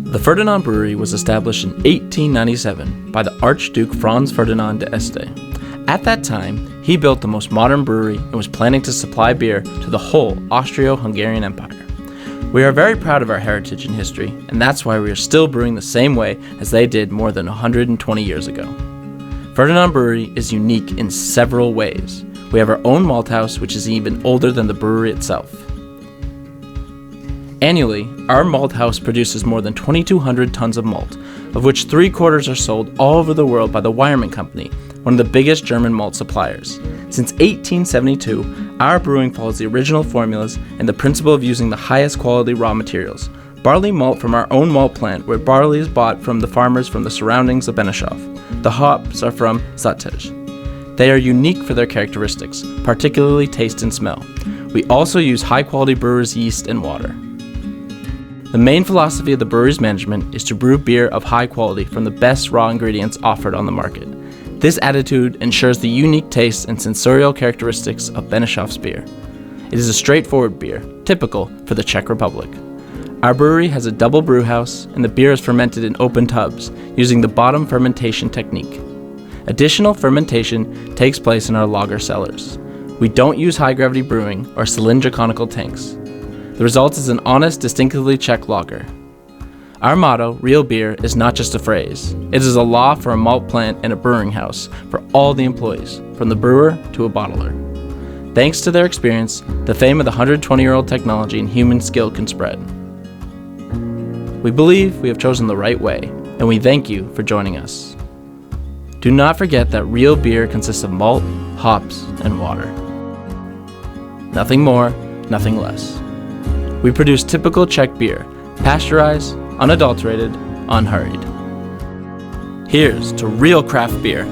The Ferdinand Brewery was established in 1897 by the Archduke Franz Ferdinand de Este. At that time, he built the most modern brewery and was planning to supply beer to the whole Austro-Hungarian Empire. We are very proud of our heritage and history, and that's why we are still brewing the same way as they did more than 120 years ago. Ferdinand Brewery is unique in several ways. We have our own malt house, which is even older than the brewery itself. Annually, our malt house produces more than 2,200 tons of malt, of which 3/4 are sold all over the world by the Weyermann Company, one of the biggest German malt suppliers. Since 1872, our brewing follows the original formulas and the principle of using the highest quality raw materials. Barley malt from our own malt plant, where barley is bought from the farmers from the surroundings of Benešov. The hops are from Saaz. They are unique for their characteristics, particularly taste and smell. We also use high-quality brewer's yeast and water. The main philosophy of the brewery's management is to brew beer of high quality from the best raw ingredients offered on the market. This attitude ensures the unique taste and sensorial characteristics of Beneshov's beer. It is a straightforward beer, typical for the Czech Republic. Our brewery has a double brew house, and the beer is fermented in open tubs, using the bottom fermentation technique. Additional fermentation takes place in our lager cellars. We don't use high-gravity brewing or cylindrical tanks. The result is an honest, distinctively Czech lager. Our motto, real beer, is not just a phrase. It is a law for a malt plant and a brewing house for all the employees, from the brewer to a bottler. Thanks to their experience, the fame of the 120-year-old technology and human skill can spread. We believe we have chosen the right way, and we thank you for joining us. Do not forget that real beer consists of malt, hops, and water. Nothing more, nothing less. We produce typical Czech beer, pasteurized, unadulterated, unhurried. Here's to real craft beer.